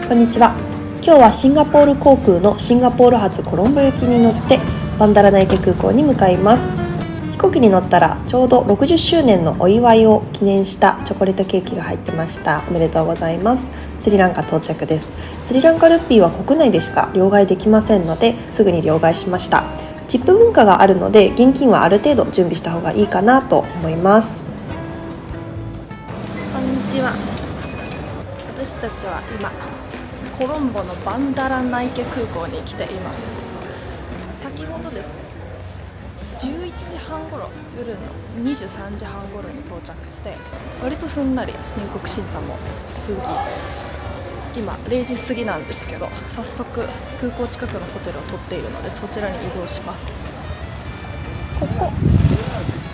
こんにちは。今日はシンガポール航空のシンガポール発コロンボ行きに乗ってバンダラナ池空港に向かいます。飛行機に乗ったらちょうど60周年のお祝いを記念したチョコレートケーキが入ってました。おめでとうございます。スリランカ到着です。スリランカルッピーは国内でしか両替できませんのですぐに両替しました。チップ文化があるので現金はある程度準備した方がいいかなと思います。こんにちは。私たちは今コロンボのバンダラナ池空港に来ています。先ほどですね、11時半頃、夜の23時半頃に到着して、割とすんなり入国審査も過ぎ、今0時過ぎなんですけど、早速空港近くのホテルを取っているのでそちらに移動します。ここ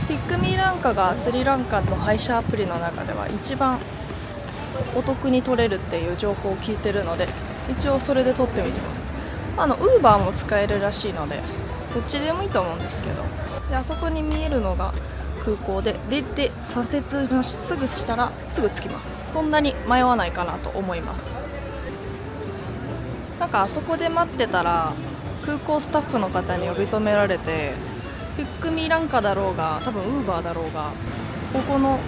ピックミランカがスリランカの配車アプリの中では一番お得に取れるっていう情報を聞いてるので、一応それで取ってみてます。ウーバーも使えるらしいのでどっちでもいいと思うんですけど、であそこに見えるのが空港で、出て左折まっすぐしたらすぐ着きます。そんなに迷わないかなと思います。なんかあそこで待ってたら空港スタッフの方に呼び止められて、ピックミランカだろうが多分ウーバーだろうがここの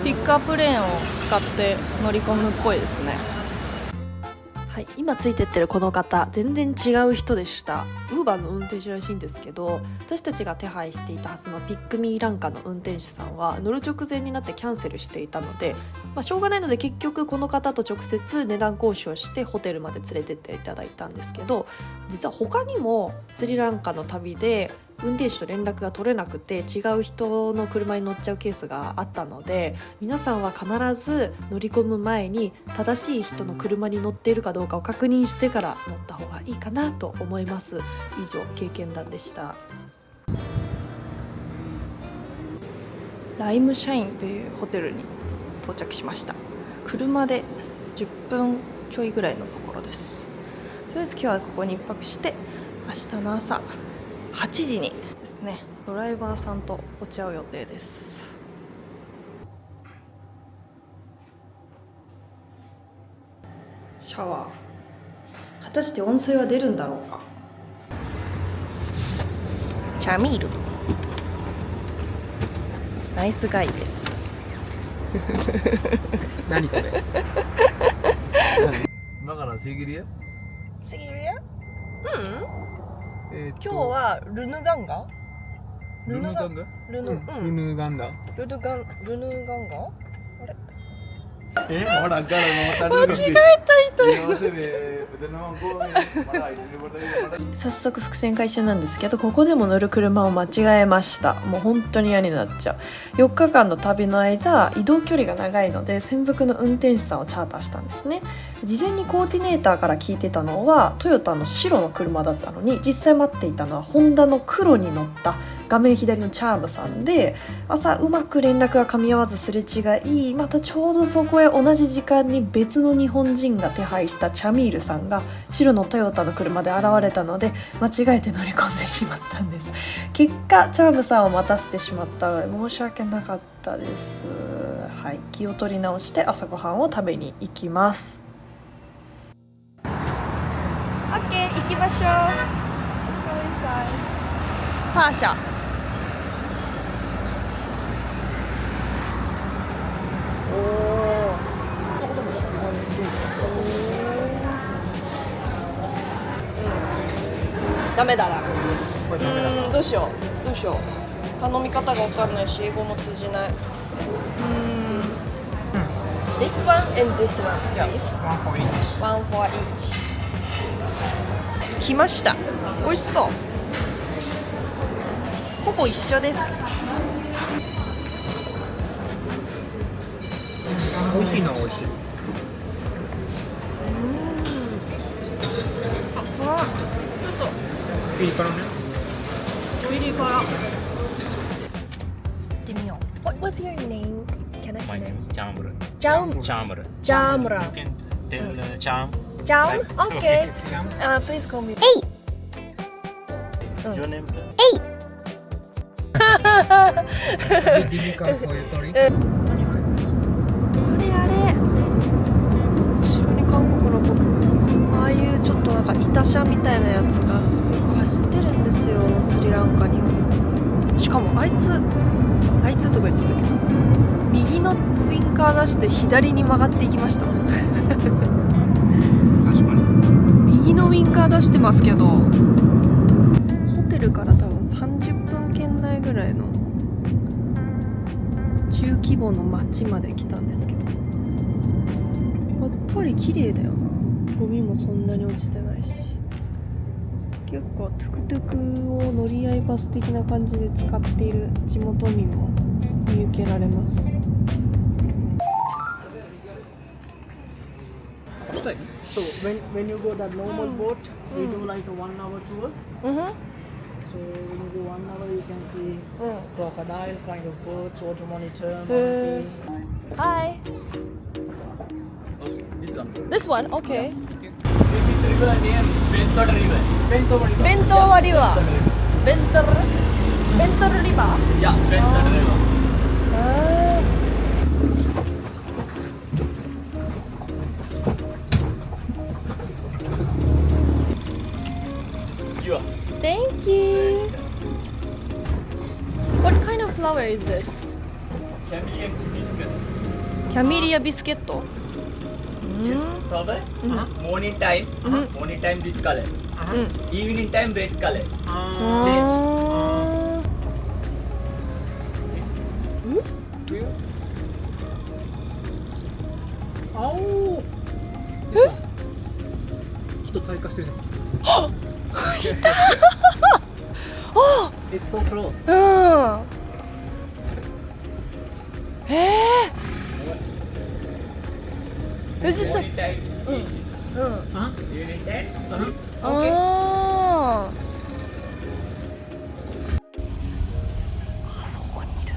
ピックアップレーンを使って乗り込むっぽいですね。はい、今ついてってるこの方全然違う人でした。ウーバーの運転手らしいんですけど、私たちが手配していたはずのピックミーランカの運転手さんは乗る直前になってキャンセルしていたので、しょうがないので結局この方と直接値段交渉してホテルまで連れてっていただいたんですけど、実は他にもスリランカの旅で運転手と連絡が取れなくて違う人の車に乗っちゃうケースがあったので、皆さんは必ず乗り込む前に正しい人の車に乗っているかどうかを確認してから乗った方がいいかなと思います。以上、経験談でした。ライムシャインというホテルに到着しました。車で10分ちょいぐらいのところです。とりあえず今日はここに1泊して、明日の朝8時にですね、ドライバーさんと落ち合う予定です。シャワー、果たして温水は出るんだろうか。チャミール、ナイスガイです。何それ今からシギリア？シギリア？今日はルヌガンガ？ルヌガンガ？ルヌガンガ？ルヌガンガ？あれ？間違えた人早速伏線回収なんですけど、ここでも乗る車を間違えました。もう本当に嫌になっちゃう。4日間の旅の間、移動距離が長いので専属の運転手さんをチャーターしたんですね。事前にコーディネーターから聞いてたのはトヨタの白の車だったのに、実際待っていたのはホンダの黒に乗った画面左のチャームさんで、朝うまく連絡が噛み合わずすれ違い、またちょうどそこへ同じ時間に別の日本人が手配したチャミールさんが白のトヨタの車で現れたので、間違えて乗り込んでしまったんです。結果チャームさんを待たせてしまったので申し訳なかったです。はい、気を取り直して朝ごはんを食べに行きます。 OK、行きましょう。サーシャ、ダメだな。どうしよう。頼み方が分かんないし英語も通じない。This one and this one, please. One for each. 来ました。美味しそう。ほぼ一緒です。美味しいのは美味しい。ちょっとピリ辛ね。ピリ辛。行ってみよう。What was your name? Can I My name is Chamr. Chamr. Chamr. Jamra. You can tell Cham. Jam? Okay. Please call me. Your name is? Difficult for you, sorry. あれあれ、後ろに韓国の国ああいうちょっとなんか板車みたいなやつがよく走ってるんですよ、スリランカには。しかもあいつとか言ってたけど、右のウインカー出して左に曲がっていきました。確かに。右のウインカー出してますけど、ホテルから多分30分圏内ぐらいの中規模の町まで来たんですけど、やっぱり綺麗だよな。ゴミもそんなに落ちてないし、結構トゥクトゥクを乗り合いバス的な感じで使っている地元民も見受けられます。So when you go the normal boat, we do like a 1 hour tour. So when you go 1 hour, you can see crocodile kind of boats, auto monitor, monkey. Hi. This one. This one, okay. This is river near Bentor River. Bentor River. Bentor River. Bentor River. Yeah, Bentor River. Yeah. Thank you. What kind of flower is this? Camellia biscuit. Camellia biscuit. Yes, flower. Morning time, this color. Evening time, red color. Change. Oh! ちょっと退化してるじゃん。It's so close. 富士山。 Morning time, eat. Evening time, sleep. あそこにいる。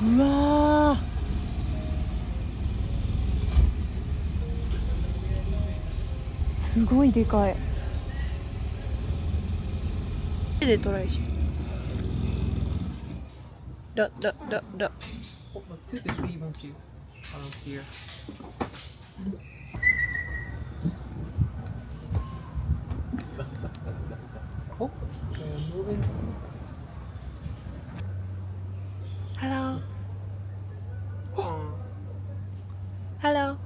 うわー、すごいでかい。手でトライして。Oh, 2 to 3 monkeys around here. Oh, they're moving. Hello. Hello.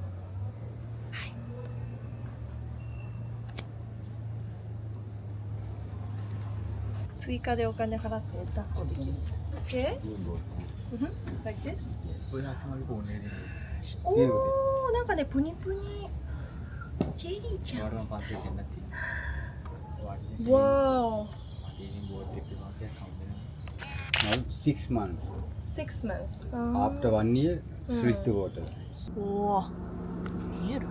Hi. 追加でお金払って抱っこできる。Okay? Like this? おー、なんかね、プニプニ。ジェリーちゃん。わー。Now 6 months. 6 months. After 1 year, switch to water. おー、見える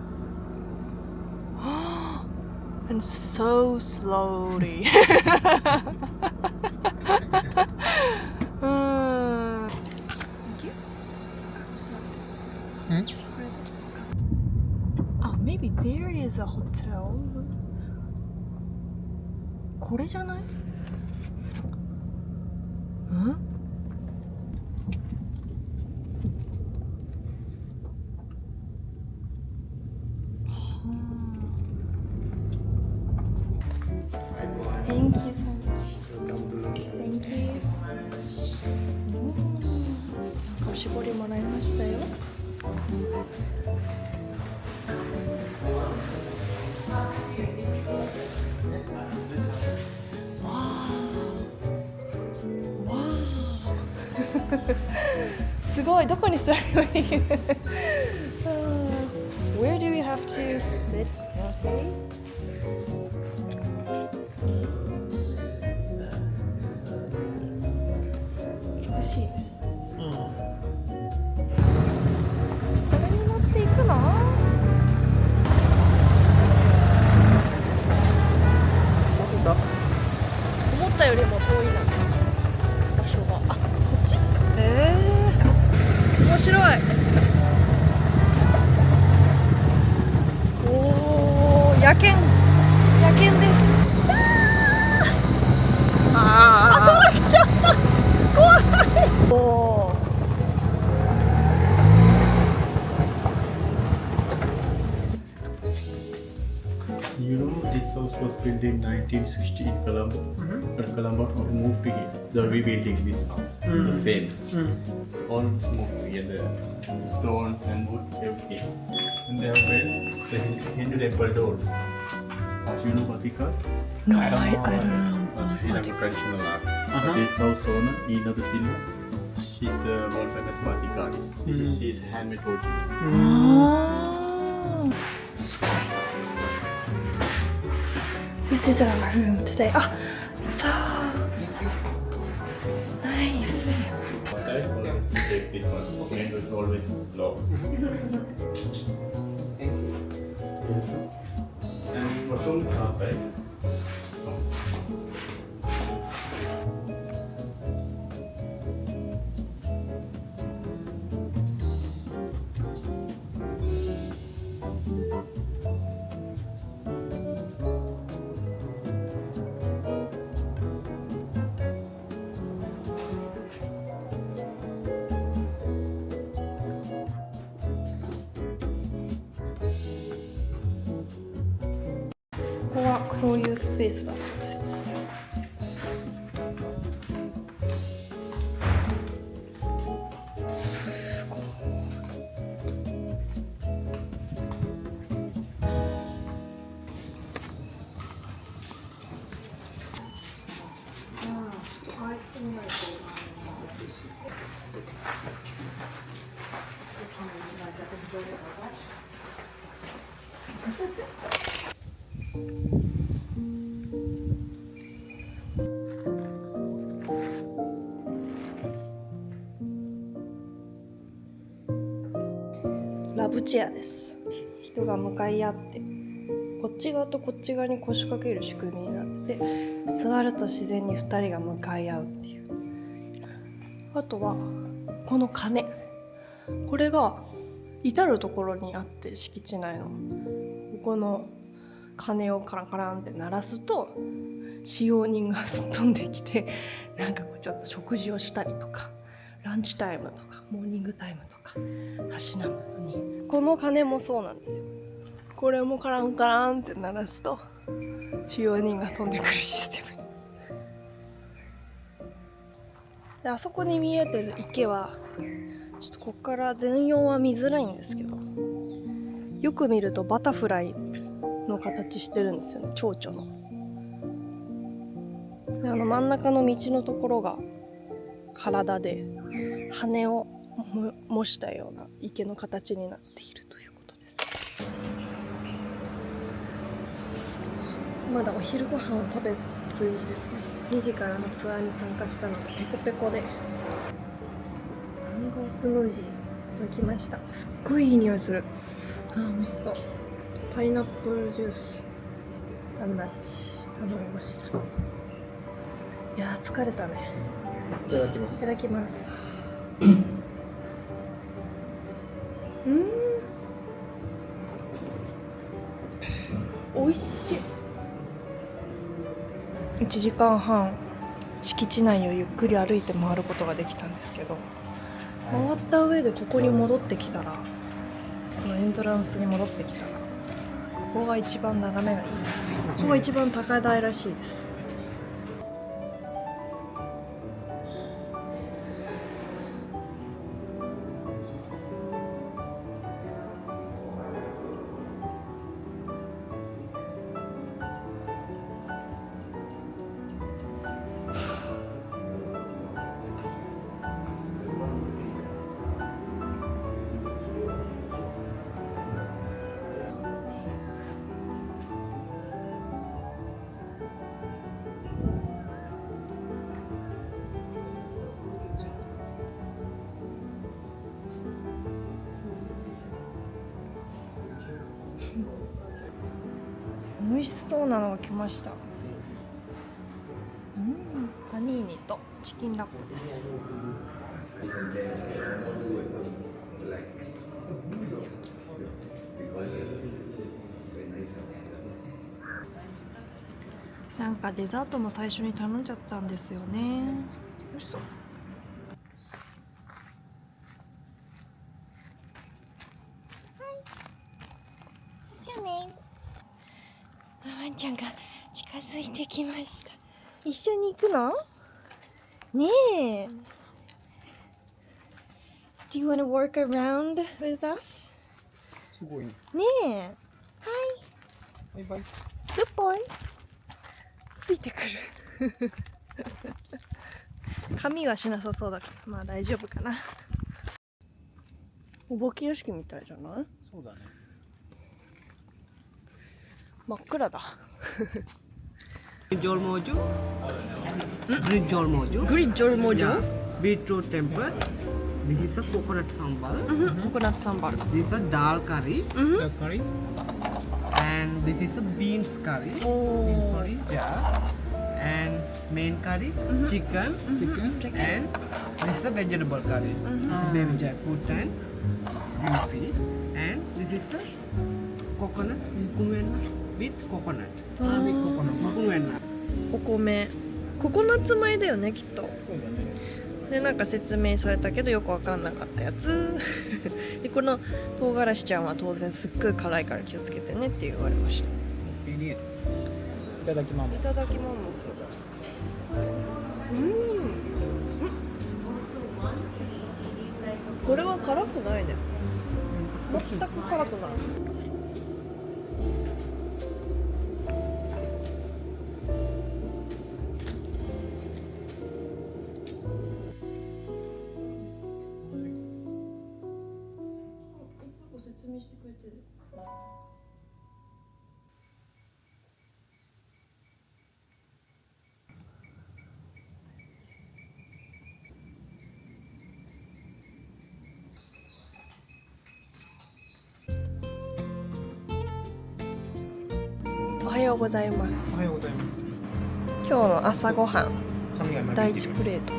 ？And so slowly. Maybe there is a hotel. これじゃない？Thank you so much. Thank you. なんかおしぼりもらいましたよ。すごい、どこに座ればいい？Where do we have to sit? Okay. 美しいね。これに乗っていくの？思ったよりも遠いな。場所が。あ、こっち？面白い。おー、野犬です。あ、取られちゃった。怖い。おー、built in 1960 in Colombo. But Colombo moved to here. They're rebuilding this house. The same. All moved to here. The stone and wood, everything. And they have built the Hindu temple door. You know Batika? No, I don't know. Sri Lanka traditional art. This house owner, Ina the Silva. She's a world famous batik artist. She's handmade fortune. あーすごい。This is our room today. あ、そう。Nice. Outside, always take this one. Window is always closed. And washroom is outside.ここは共有スペースだそうです。ラブチェアです。人が向かい合ってこっち側とこっち側に腰掛ける仕組みになって座ると自然に2人が向かい合うっていう。あとはこの鐘、これが至る所にあって敷地内のここの鐘をカランカランって鳴らすと使用人が飛んできてなんかこうちょっと食事をしたりとかランチタイムとかモーニングタイムとかたしなむのに、この鐘もそうなんですよ。これもカランカランって鳴らすと使用人が飛んでくるシステムに。であそこに見えてる池はちょっとここから全容は見づらいんですけど、よく見るとバタフライの形してるんですよね、蝶々の。で真ん中の道のところが体で羽を模したような池の形になっているということです。ちょっとまだお昼ご飯を食べずにですね、2時からのツアーに参加したのでペコペコでマンゴースムージーいただきました。すっごいいい匂いする。美味しそう。パイナップルジュースダンダッチ頼みました。いやー疲れたね。いただきます。いただきます。美味しい。1時間半敷地内をゆっくり歩いて回ることができたんですけど、回った上でここに戻ってきたら、このエントランスに戻ってきたら、ここが一番眺めがいいですね。ここが一番高台らしいです。美味しそうなのが来ました。パニーニとチキンラップです。なんかデザートも最初に頼んじゃったんですよね。美味しそう。ワンちゃんが近づいてきました。一緒に行くの？ねえ。Do you want to walk around with us? すごいね。ねえ。バイバイ。Good boy. ついてくる。髪はしなさそうだけど、まあ大丈夫かな。お化け屋敷みたいじゃない？そうだね。真っ暗だ。Brinjal Mojo. Brinjal Mojo. グリッジョルモジョ Beetroot temper. This is a coconut sambal. ココナッツサンバル。 This is a dal curry. curry? And this is a beans curry. Beans curry. Yeah. And main curry, chicken. And this is a vegetable curry. This is baby jackfruit and green pea. And this is a coconut mukumenna with coconut. With coconut mukumenna. お米。ココナッツ米だよね、きっと。で、なんか説明されたけどよくわかんなかったやつ。で、この唐辛子ちゃんは当然すっごい辛いから気をつけてねって言われました。いいです。いただきます。いただきます。これは辛くないね。全く辛くない。説明してくれてる。おはようございます。おはようございます。今日の朝ごはん、髪が今第一プレート。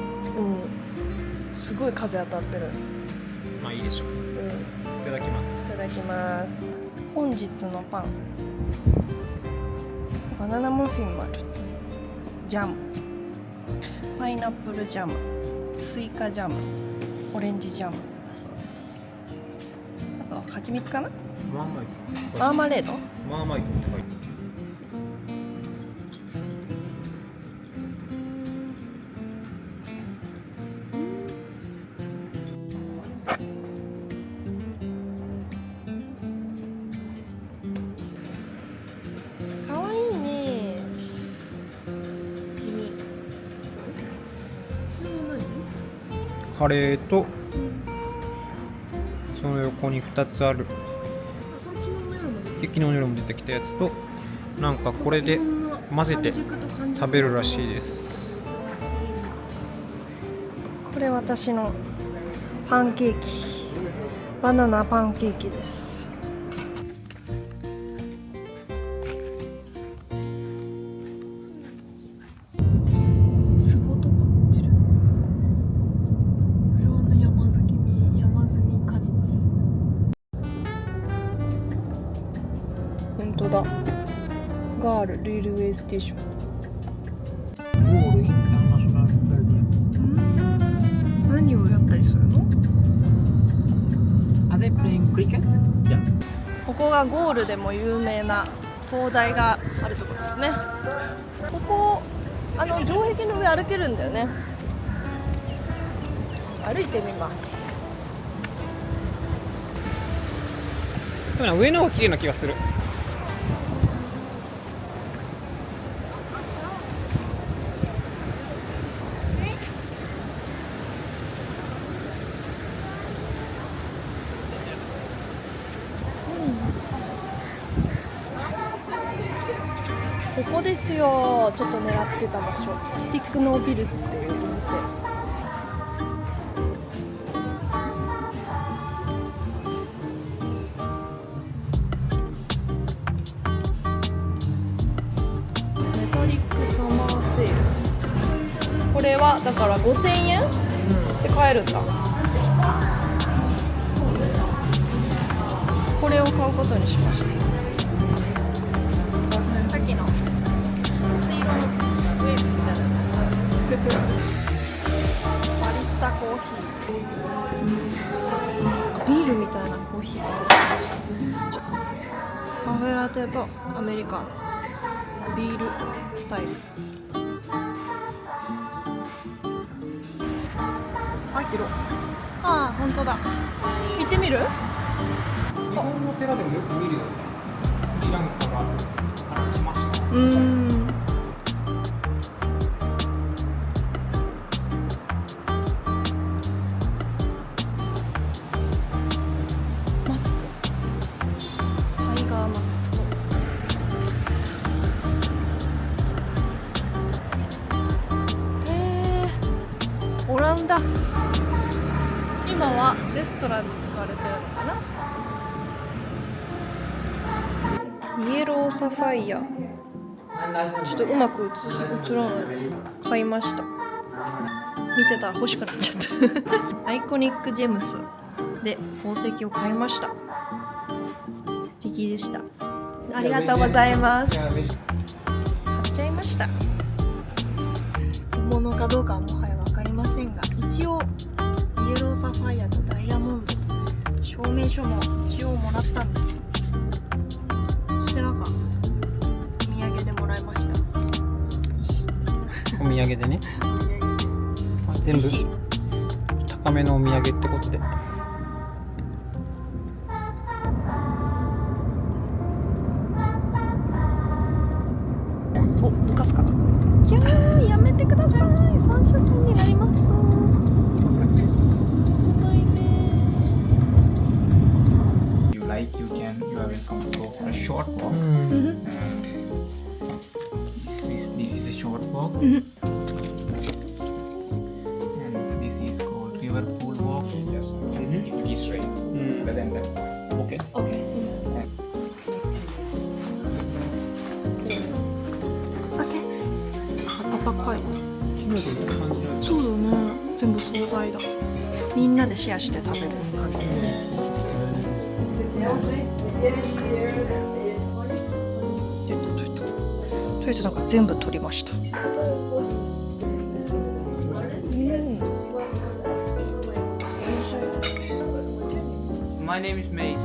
すごい風当たってる。まあいいでしょう。いただきまいすた。だきます。本日のパン、バナナマフィン丸、ジャム、パイナップルジャム、スイカジャム、オレンジジャムだそうです。あと蜂蜜かな？マーマイト。マーマレード？マーマイトって書いてある。かわいいね。君。カレーとその横に2つある昨日の夜も出てきたやつとなんかこれで混ぜて食べるらしいです。これ私のパンケーキ、バナナパンケーキです。壺とか売ってる。不良の山積み果実。本当だ。ガールレールウェイステーション。Goal International Stadium. 何をやったりするの？ Are they playing cricket? ここがゴールでも有名な灯台があるところですね。ここ城壁の上歩けるんだよね。歩いてみます。でも上の方が綺麗な気がする。ここですよ。ちょっと狙ってた場所。スティックノービルズっていうお店。メタリックサマーセール。これはだから5000円で買えるんだ。これを買うことにしました。さっきの水色のウェーブみたいなバリスタコーヒー、ビールみたいなコーヒーが出てきました。カフェラテとアメリカン。グリルスタイル。入ってる。ああ、本当だ。行ってみる？日本の寺でもよく見るよね。スリランカが来ました。マスク。タイガーマスクと。オランダ。今はレストランに使われてるのかな。イエローサファイア。ちょっとうまく映らない。買いました。見てたら欲しくなっちゃった。アイコニックジェムスで宝石を買いました。素敵でした。ありがとうございます。買っちゃいました。本物かどうかはもはや分かりませんが、一応イエローサファイアとダイヤモンドと証明書も一応もらったんですよ。そしてなんかお土産でもらいました。お土産でね。全部高めのお土産ってことで。お、抜かすかな。キャー、やめてください。3車線になります。You are welcome to go for a short walk. This is a short walk. And this is called River Pool Walk. Yes. If it is rain, other than that, okay. OK。暖かい。そうだね。全部惣菜だ。みんなでシェアして食べる感じ。とりあえずなんか全部取りました。My name is Mace.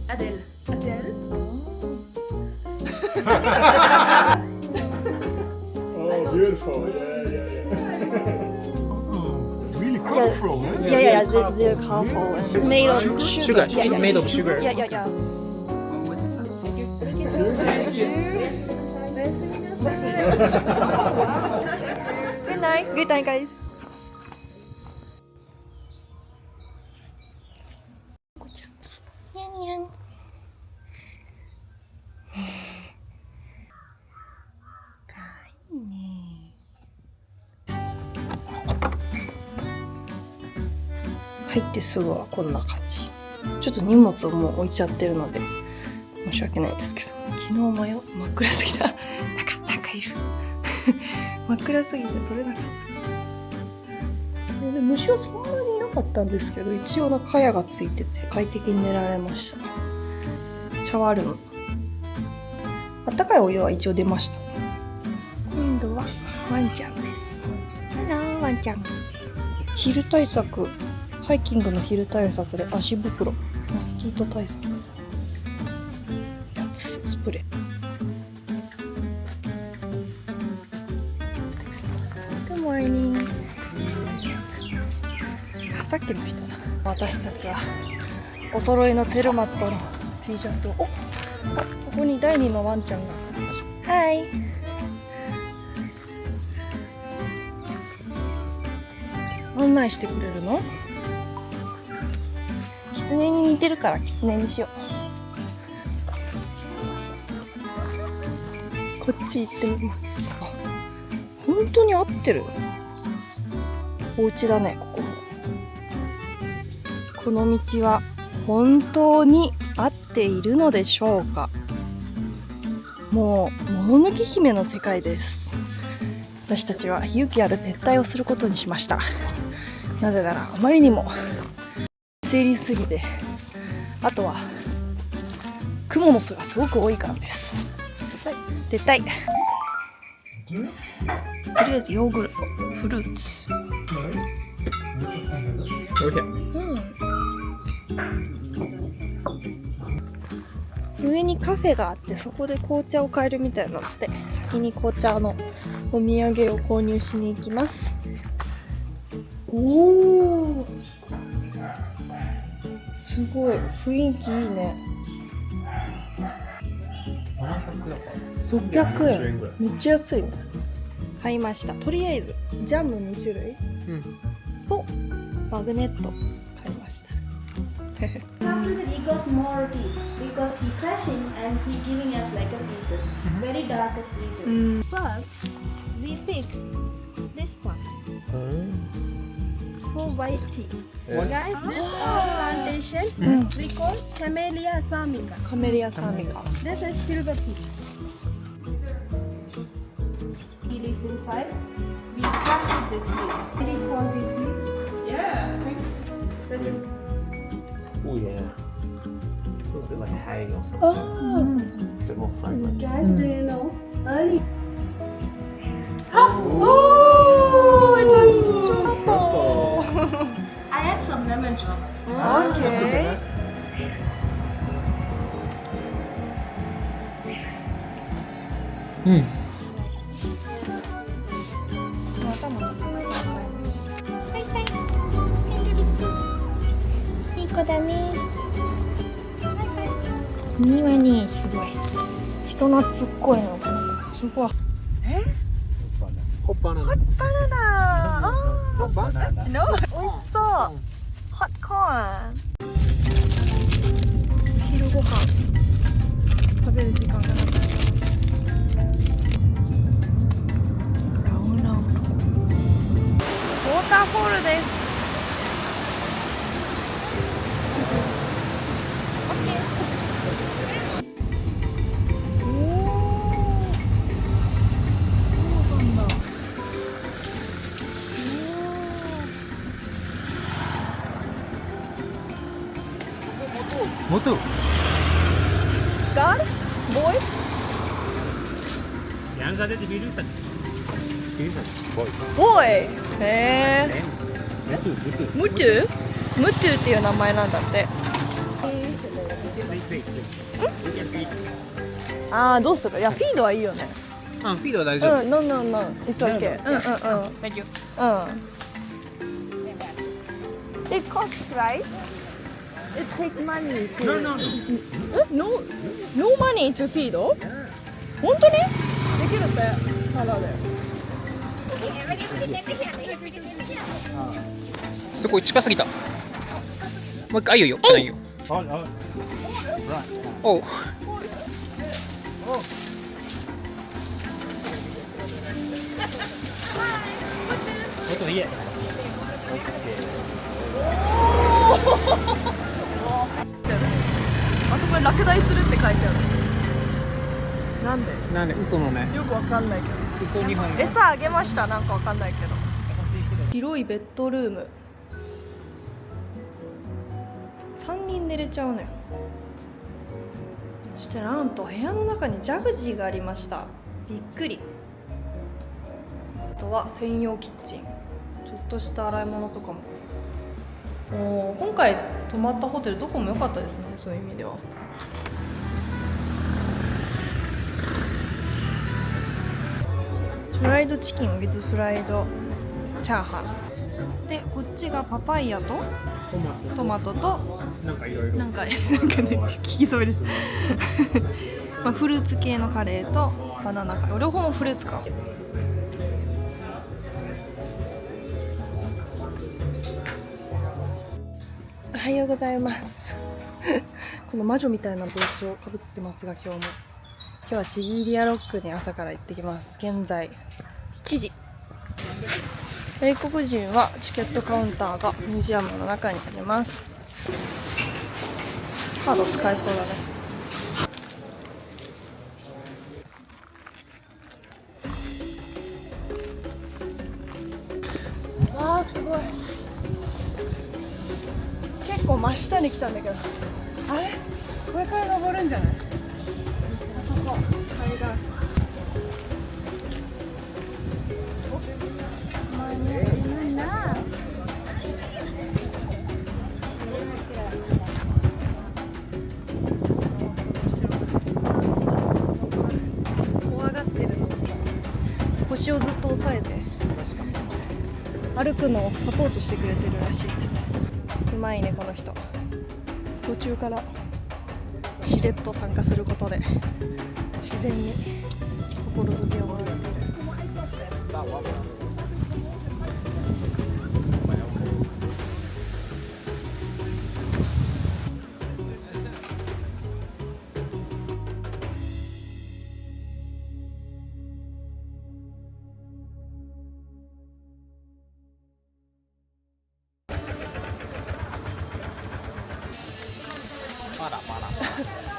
Adele。Oh, beautiful. Really colorful, eh? Yeah, they're colorful. It's made of sugar. Sugar. It's made of sugar. Yeah. Good night, guys. 入ってすぐはこんな感じ。ちょっと荷物をもう置いちゃってるので申し訳ないですけど、昨日真っ暗すぎた。なんかいる。真っ暗すぎて取れなかった。で虫はそんなにいなかったんですけど、一応の蚊帳がついてて快適に寝られました。シャワールーム。あったかいお湯は一応出ました。今度はワンちゃんです。ワンちゃん。昼対策。ハイキングの昼対策で足袋、モスキート対策やつ、スプレー。Good morning。さっきの人だ。私たちはお揃いのツェルマットの T シャツを。ここに第2のワンちゃんが。はい。案内してくれるの？狐に似てるから狐にしよう。こっち行ってみます。本当に合ってる。お家だね、ここ。この道は本当に合っているのでしょうか。もうもののけ姫の世界です。私たちは勇気ある撤退をすることにしました。なぜならあまりにも整理すぎて、あとはクモの巣がすごく多いからです。撤退。とりあえずヨーグルト、フルーツ。上上にカフェがあって、そこで紅茶を買えるみたいなので、先に紅茶のお土産を購入しに行きます。おー、すごい雰囲気いいね。600円、めっちゃ安いね。買いました。とりあえずジャム2種類とマグネット買いました。 After that, he got more teas because he crashing and he giving us like a pieces, very dark sweet. First, we pick this one for white tea. Guys, this plantation we call Camellia Assamica. カメリアサミカ。 This is silver tea. He lives inside. We crush this leaf. Very quality leaves. Yeah. This is Oh yeah. Smells a bit like hay or something. あ A bit more fragrant. guys, do you know? Early. Oh, it was apple. I add some lemon drop. Okay. うんまたまたたくさん買いました。いい子だね。君はね、すごい人懐っこいのかな。すごい。ホッバナナバナナ。あホッバナナあ、美味しそう。ホットコーン。お昼ご飯食べる時間がなかった。ラウナウ。ウォーターフォールです。元 God? Boy? Yang ada di biru tadi. Boy? へえ。ムトゥ？ムトゥっていう名前なんだって。ああ、どうする？いや、フィードはいいよね。あ、フィードは大丈夫。うん、no, no, no. It's okay. うんうんうん。Thank you. うん。It costs, right? It takes money to... No, no, no. No money to feed? 本当に？できるって。ただで。すごい近すぎた。もう一回、いいよ、いいよ。おう。Otro día. あそこに落第するって書いてある。なんで？なんで嘘のね。よくわかんないけど。嘘日本語。餌あげました。なんかわかんないけど。広いベッドルーム。3人寝れちゃうのよ。そしてなんと部屋の中にジャグジーがありました。びっくり。あとは専用キッチン。ちょっとした洗い物とかも。今回泊まったホテルどこも良かったですね。そういう意味では。フライドチキン with フライドチャーハンで、こっちがパパイヤとトマトとなんかいろいろ。なんかね聞きそうですまあフルーツ系のカレーとバナナカレー、両方もフルーツか。おはようございますこの魔女みたいな帽子をかぶってますが、今日はシギリアロックに朝から行ってきます。現在7時。外国人はチケットカウンターがミュージアムの中にあります。カード使えそうだね。わあ、すごい。結構真下に来たんだけど、あれこれから登るんじゃない？あそこ階段。歩くのをサポートしてくれてるらしいです。うまいねこの人。途中からしれっと参加することで自然に心づけをもらっている。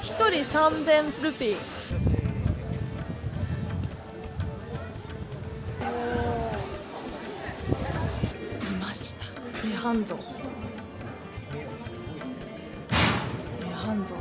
1人3000ルピー。いました。涅槃像。涅槃像。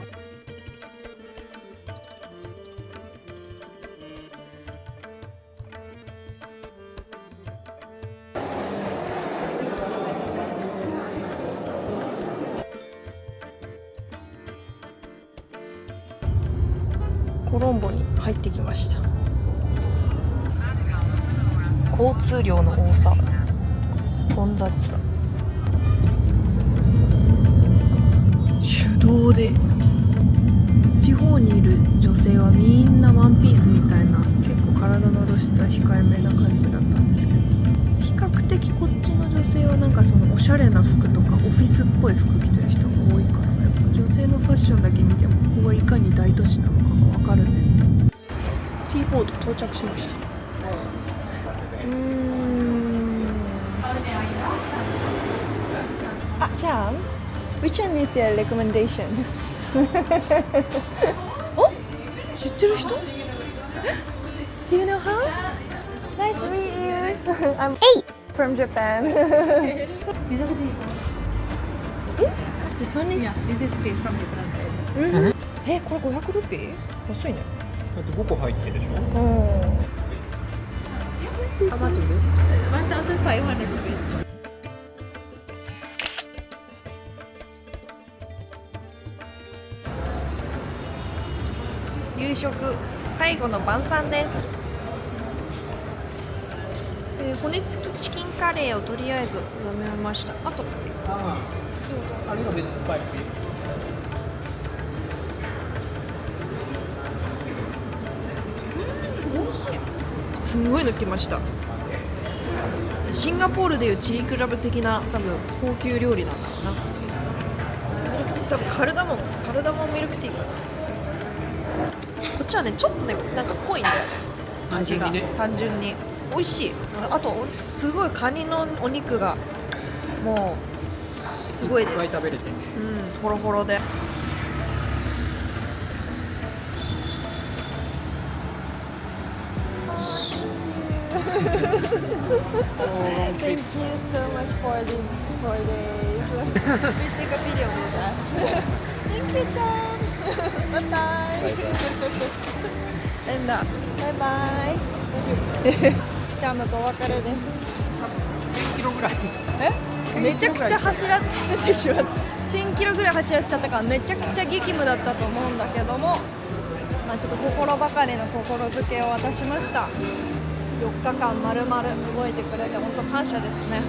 コロンボに入ってきました。交通量の多さ、混雑さ、手動で地方にいる女性はみんなワンピースみたいな結構体の露出は控えめな感じだったんですけど、比較的こっちの女性はなんかそのおしゃれな服とかオフィスっぽい服着てる人が多いから、やっぱ女性のファッションだけ見てもここがいかに大都市なのかがわかるね。ティーボード到着しました。あ、ちゃん Which one is your recommendation? お、知ってる人 Do you know her? Nice to meet you. I'm from Japan. This one is? Yeah, this is taste from different places. これ500ルピー？安いね。だって5個入ってるでしょ。How much is this? 1,500 rupees. 夕食最後の晩餐です。骨付きチキンカレーをとりあえず飲みました。あとあれが別スパイス。すんごいの来ました。シンガポールでいうチリクラブ的な多分高級料理なんだろうな。ミルクティー多分カルダモンミルクティーかな。こっちはねちょっとねなんか濃いんだよね、味が単純に美味しい。あとすごいカニのお肉がもうすごいです。いっぱい食べれて、ホロホロで。Thank you so much for these 4 days. Please take a video with us. Thank you, Chan. Bye bye. And bye bye. ちゃんのとお別れです。1000キロぐらい。めちゃくちゃ走らせてしまった。1000キロぐらい走らせちゃったからめちゃくちゃ激務だったと思うんだけども、まあ、ちょっと心ばかりの心づけを渡しました。4日間まるまる動いてくれて本当感謝ですね。